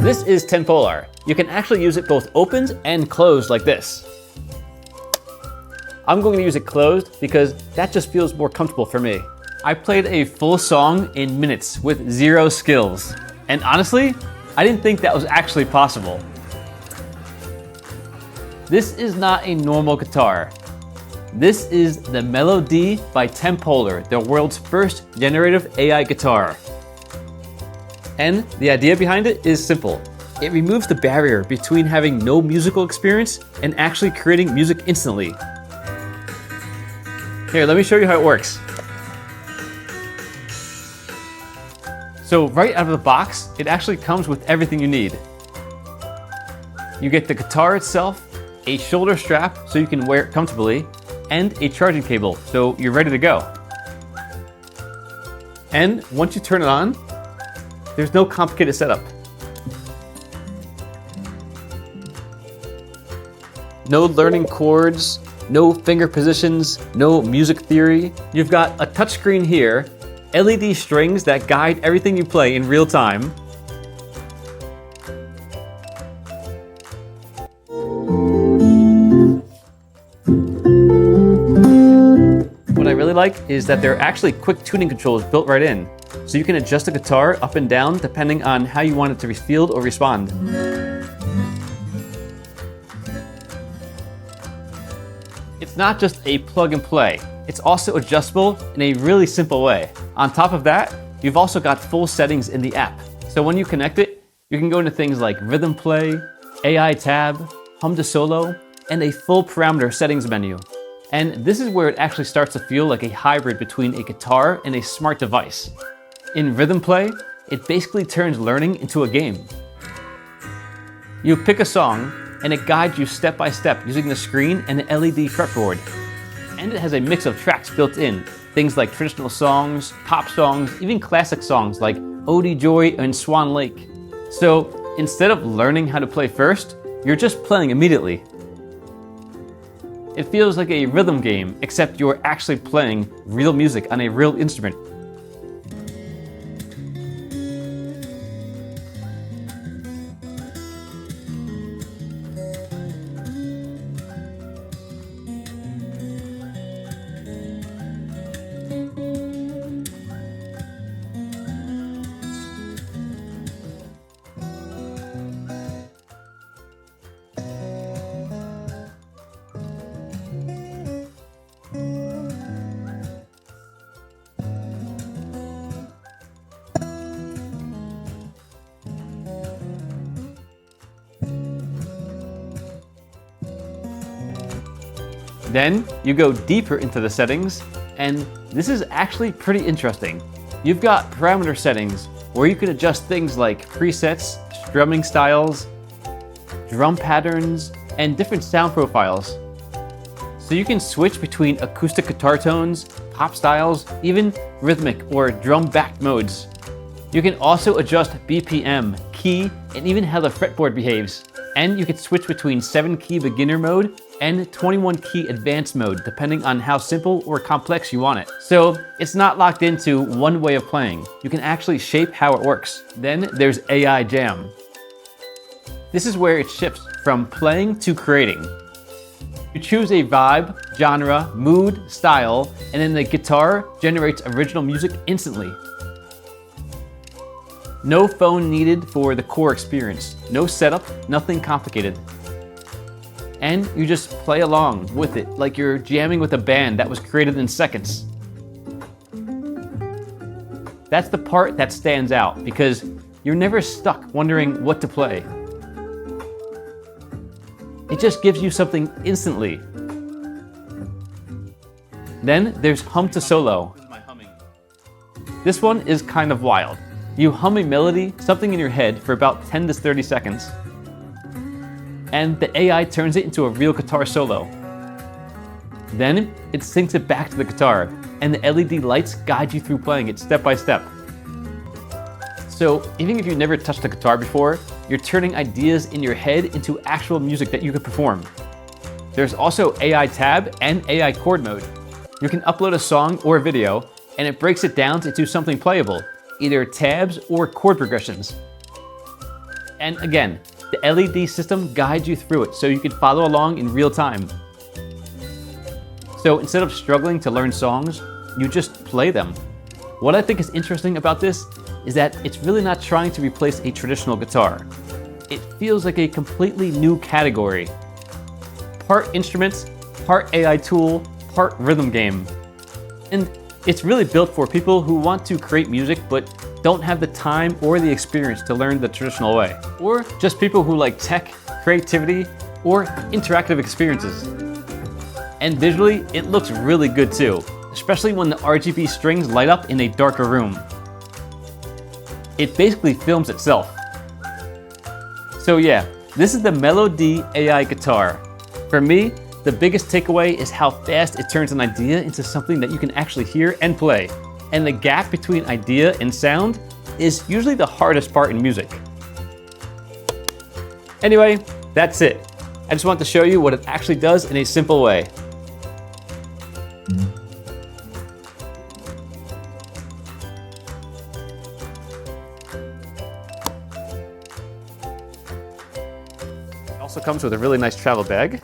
This is TemPolor. You can actually use it both opened and closed like this. I'm going to use it closed because that just feels more comfortable for me. I played a full song in minutes with 0 skills. And honestly, I didn't think that was actually possible. This is not a normal guitar. This is the Melo-D by TemPolor, the world's first generative AI guitar. And the idea behind it is simple. It removes the barrier between having no musical experience and actually creating music instantly. Here, let me show you how it works. So right out of the box, it actually comes with everything you need. You get the guitar itself, a shoulder strap so you can wear it comfortably, and a charging cable so you're ready to go. And once you turn it on, there's no complicated setup. No learning chords, no finger positions, no music theory. You've got a touchscreen here, LED strings that guide everything you play in real time. What I really like is that there are actually quick tuning controls built right in. So you can adjust the guitar up and down depending on how you want it to feel or respond. It's not just a plug and play. It's also adjustable in a really simple way. On top of that, you've also got full settings in the app. So when you connect it, you can go into things like rhythm play, AI tab, hum to solo, and a full parameter settings menu. And this is where it actually starts to feel like a hybrid between a guitar and a smart device. In rhythm play, it basically turns learning into a game. You pick a song, and it guides you step by step using the screen and the LED fretboard. And it has a mix of tracks built in, things like traditional songs, pop songs, even classic songs like Ode Joy and Swan Lake. So instead of learning how to play first, you're just playing immediately. It feels like a rhythm game, except you're actually playing real music on a real instrument. Then you go deeper into the settings, and this is actually pretty interesting. You've got parameter settings where you can adjust things like presets, strumming styles, drum patterns, and different sound profiles. So you can switch between acoustic guitar tones, pop styles, even rhythmic or drum-backed modes. You can also adjust BPM, key, and even how the fretboard behaves. And you can switch between 7-key beginner mode and 21-key advanced mode, depending on how simple or complex you want it. So it's not locked into one way of playing. You can actually shape how it works. Then there's AI Jam. This is where it shifts from playing to creating. You choose a vibe, genre, mood, style, and then the guitar generates original music instantly. No phone needed for the core experience. No setup, nothing complicated. And you just play along with it like you're jamming with a band that was created in seconds. That's the part that stands out because you're never stuck wondering what to play. It just gives you something instantly. Then there's hum to solo. This one is kind of wild. You hum a melody, something in your head, for about 10 to 30 seconds, and the AI turns it into a real guitar solo. Then it syncs it back to the guitar, and the LED lights guide you through playing it step by step. So even if you've never touched a guitar before, you're turning ideas in your head into actual music that you can perform. There's also AI tab and AI chord mode. You can upload a song or a video, and it breaks it down into something playable, either tabs or chord progressions. And again, the LED system guides you through it so you can follow along in real time. So instead of struggling to learn songs, you just play them. What I think is interesting about this is that it's really not trying to replace a traditional guitar. It feels like a completely new category. Part instruments, part AI tool, part rhythm game. And it's really built for people who want to create music but don't have the time or the experience to learn the traditional way. Or just people who like tech, creativity, or interactive experiences. And visually, it looks really good too, especially when the RGB strings light up in a darker room. It basically films itself. So yeah, this is the Melo-D AI guitar. For me, the biggest takeaway is how fast it turns an idea into something that you can actually hear and play. And the gap between idea and sound is usually the hardest part in music. Anyway, that's it. I just want to show you what it actually does in a simple way. It also comes with a really nice travel bag.